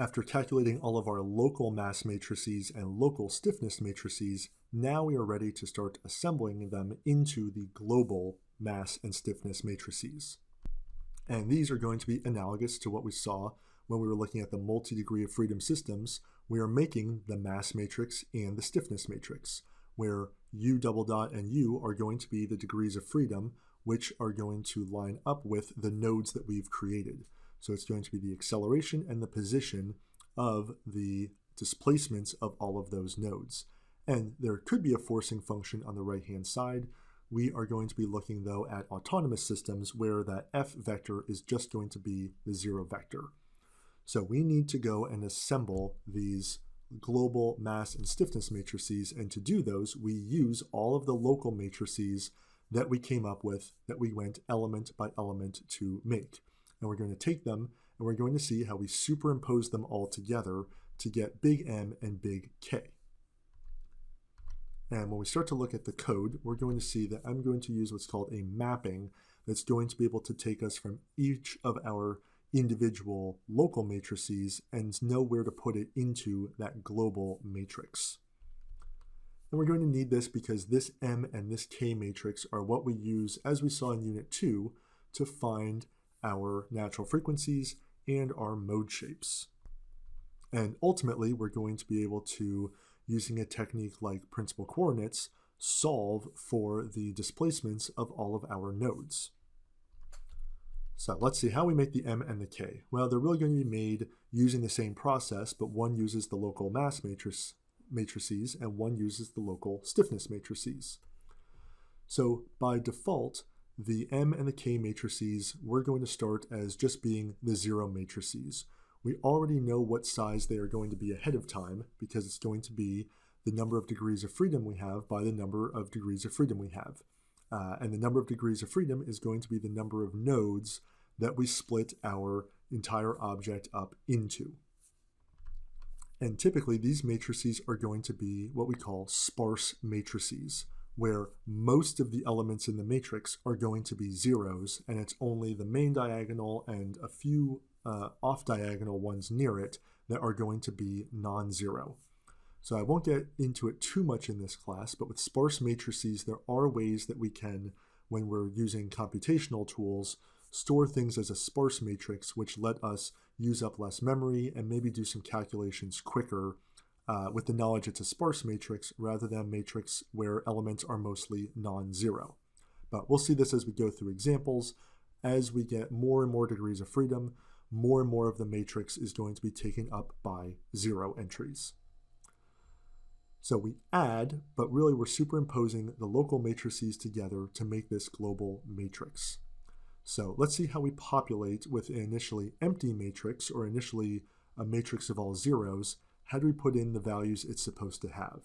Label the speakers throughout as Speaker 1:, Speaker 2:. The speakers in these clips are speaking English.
Speaker 1: After calculating all of our local mass matrices and local stiffness matrices, now we are ready to start assembling them into the global mass and stiffness matrices. And these are going to be analogous to what we saw when we were looking at the multi-degree of freedom systems. We are making the mass matrix and the stiffness matrix, where U double dot and U are going to be the degrees of freedom, which are going to line up with the nodes that we've created. So it's going to be the acceleration and the position of the displacements of all of those nodes. And there could be a forcing function on the right-hand side. We are going to be looking, though, at autonomous systems where that F vector is just going to be the 0 vector. So we need to go and assemble these global mass and stiffness matrices, and to do those, we use all of the local matrices that we came up with, that we went element by element to make. And we're going to take them and we're going to see how we superimpose them all together to get big M and big K. And when we start to look at the code, we're going to see that I'm going to use what's called a mapping that's going to be able to take us from each of our individual local matrices and know where to put it into that global matrix. And we're going to need this because this M and this K matrix are what we use, as we saw in Unit 2, to find our natural frequencies and our mode shapes. And ultimately, we're going to be able to, using a technique like principal coordinates, solve for the displacements of all of our nodes. So let's see how we make the M and the K. Well, they're really going to be made using the same process, but one uses the local mass matrices and one uses the local stiffness matrices. So by default, the M and the K matrices, we're going to start as just being the 0 matrices. We already know what size they are going to be ahead of time because it's going to be the number of degrees of freedom we have by the number of degrees of freedom we have. And the number of degrees of freedom is going to be the number of nodes that we split our entire object up into. And typically these matrices are going to be what we call sparse matrices, where most of the elements in the matrix are going to be zeros, and it's only the main diagonal and a few off-diagonal ones near it that are going to be non-zero. So I won't get into it too much in this class, but with sparse matrices, there are ways that we can, when we're using computational tools, store things as a sparse matrix, which let us use up less memory and maybe do some calculations quicker with the knowledge it's a sparse matrix rather than a matrix where elements are mostly non-zero. But we'll see this as we go through examples. As we get more and more degrees of freedom, more and more of the matrix is going to be taken up by 0 entries. So we add, but really we're superimposing the local matrices together to make this global matrix. So let's see how we populate with an initially empty matrix, or initially a matrix of all zeros. How do we put in the values it's supposed to have?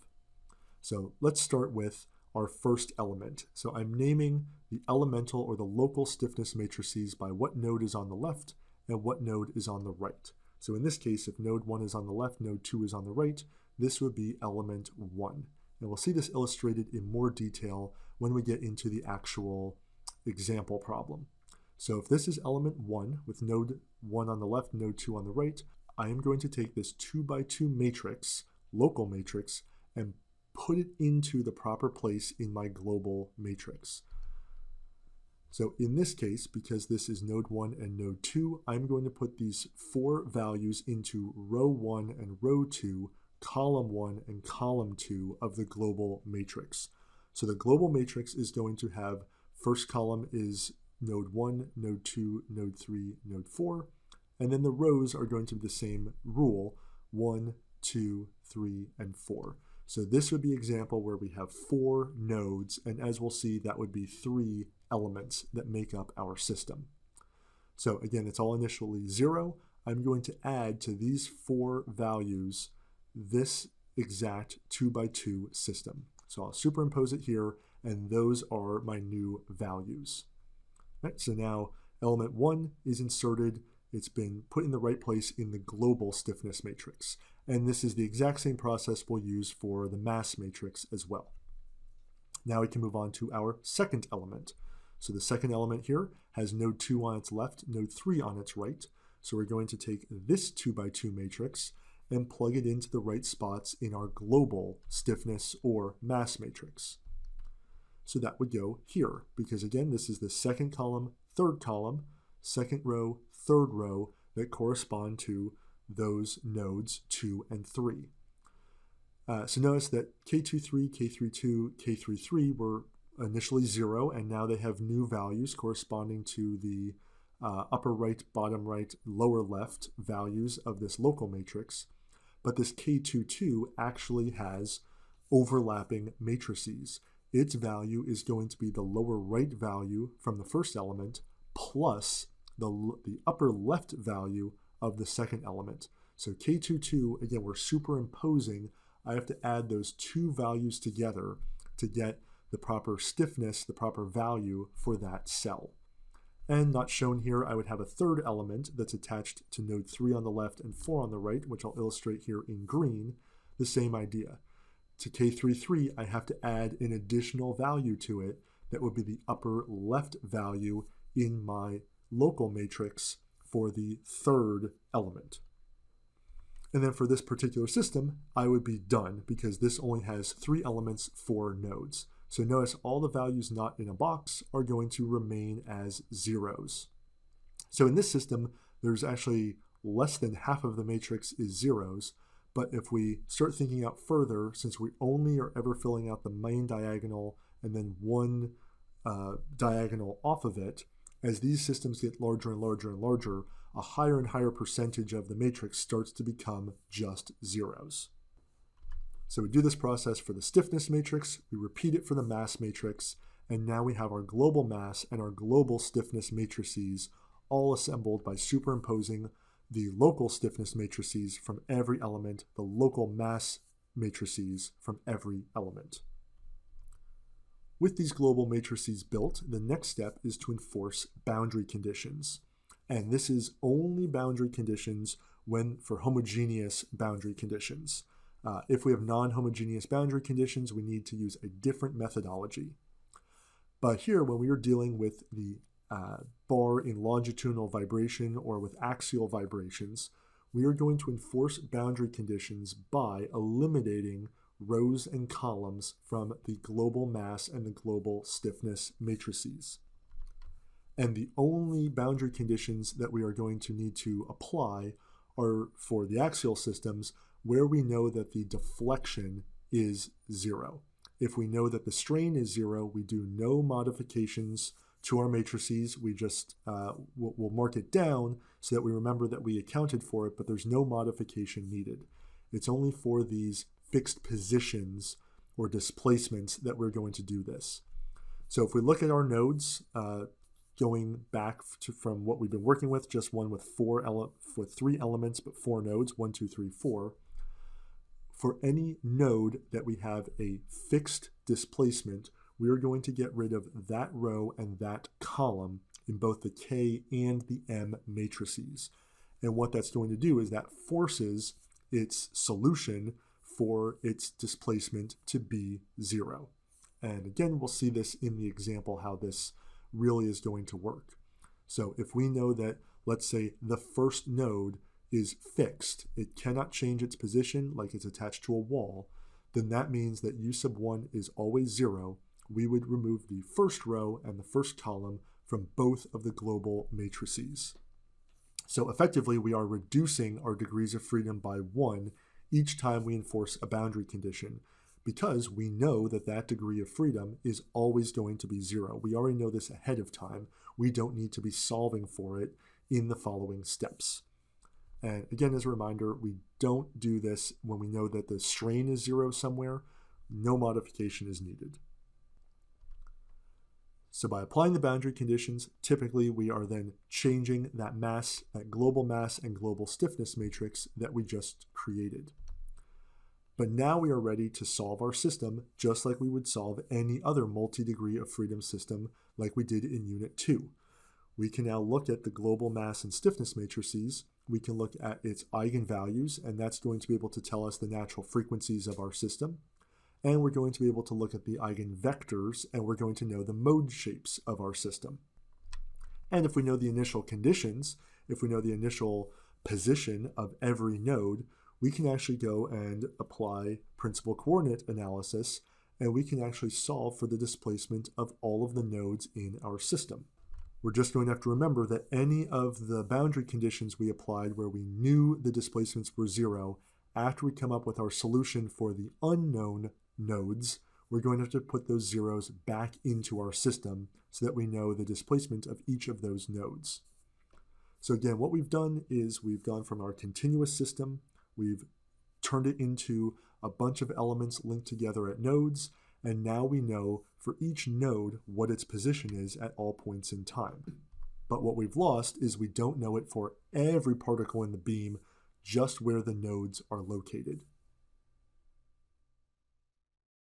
Speaker 1: So let's start with our first element. So I'm naming the elemental or the local stiffness matrices by what node is on the left and what node is on the right. So in this case, if node 1 is on the left, node 2 is on the right, this would be element 1. And we'll see this illustrated in more detail when we get into the actual example problem. So if this is element 1 with node 1 on the left, node 2 on the right, I am going to take this 2 by 2 matrix, local matrix, and put it into the proper place in my global matrix. So in this case, because this is node 1 and node 2, I'm going to put these 4 values into row 1 and row 2, column 1 and column 2 of the global matrix. So the global matrix is going to have, first column is node 1, node 2, node 3, node 4, and then the rows are going to be the same rule, 1, 2, 3, and 4. So this would be an example where we have 4 nodes, and as we'll see, that would be 3 elements that make up our system. So again, it's all initially 0. I'm going to add to these 4 values this exact 2 by 2 system. So I'll superimpose it here, and those are my new values. Right, so now element 1 is inserted. It's been put in the right place in the global stiffness matrix. And this is the exact same process we'll use for the mass matrix as well. Now we can move on to our second element. So the second element here has node 2 on its left, node 3 on its right. So we're going to take this 2x2 matrix and plug it into the right spots in our global stiffness or mass matrix. So that would go here, because again, this is the second column, second row, third row that correspond to those nodes 2 and 3. So notice that K23, K32, K33 were initially 0, and now they have new values corresponding to the upper right, bottom right, lower left values of this local matrix. But this K22 actually has overlapping matrices. Its value is going to be the lower right value from the first element plus the upper left value of the second element. So K22, again, we're superimposing. I have to add those two values together to get the proper stiffness, the proper value for that cell. And not shown here, I would have a third element that's attached to node 3 on the left and 4 on the right, which I'll illustrate here in green, the same idea. To K33, I have to add an additional value to it that would be the upper left value in my local matrix for the third element. And then for this particular system, I would be done because this only has 3 elements, 4 nodes. So notice all the values not in a box are going to remain as zeros. So in this system, there's actually less than half of the matrix is zeros. But if we start thinking out further, since we only are ever filling out the main diagonal and then one diagonal off of it, as these systems get larger and larger and larger, a higher and higher percentage of the matrix starts to become just zeros. So we do this process for the stiffness matrix, we repeat it for the mass matrix, and now we have our global mass and our global stiffness matrices all assembled by superimposing the local stiffness matrices from every element, the local mass matrices from every element. With these global matrices built, the next step is to enforce boundary conditions. And this is only boundary conditions when for homogeneous boundary conditions. If we have non-homogeneous boundary conditions, we need to use a different methodology. But here, when we are dealing with the bar in longitudinal vibration or with axial vibrations, we are going to enforce boundary conditions by eliminating rows and columns from the global mass and the global stiffness matrices. And the only boundary conditions that we are going to need to apply are for the axial systems where we know that the deflection is 0. If we know that the strain is 0, we do no modifications to our matrices. We just we'll mark it down so that we remember that we accounted for it, but there's no modification needed. It's only for these fixed positions or displacements that we're going to do this. So if we look at our nodes, going back from what we've been working with, just one with 3 elements but 4 nodes, 1, 2, 3, 4. For any node that we have a fixed displacement, we are going to get rid of that row and that column in both the K and the M matrices. And what that's going to do is that forces its solution for its displacement to be 0. And again, we'll see this in the example how this really is going to work. So if we know that, let's say, the first node is fixed, it cannot change its position like it's attached to a wall, then that means that U sub 1 is always 0. We would remove the first row and the first column from both of the global matrices. So effectively, we are reducing our degrees of freedom by 1 each time we enforce a boundary condition, because we know that that degree of freedom is always going to be 0. We already know this ahead of time. We don't need to be solving for it in the following steps. And again, as a reminder, we don't do this when we know that the strain is 0 somewhere. No modification is needed. So by applying the boundary conditions, typically we are then changing that mass, that global mass and global stiffness matrix that we just created. But now we are ready to solve our system just like we would solve any other multi-degree of freedom system like we did in Unit 2. We can now look at the global mass and stiffness matrices. We can look at its eigenvalues, and that's going to be able to tell us the natural frequencies of our system. And we're going to be able to look at the eigenvectors, and we're going to know the mode shapes of our system. And if we know the initial conditions, if we know the initial position of every node, we can actually go and apply principal coordinate analysis, and we can actually solve for the displacement of all of the nodes in our system. We're just going to have to remember that any of the boundary conditions we applied where we knew the displacements were 0, after we come up with our solution for the unknown nodes, we're going to have to put those zeros back into our system so that we know the displacement of each of those nodes. So again, what we've done is we've gone from our continuous system, we've turned it into a bunch of elements linked together at nodes, and now we know for each node what its position is at all points in time. But what we've lost is we don't know it for every particle in the beam, just where the nodes are located.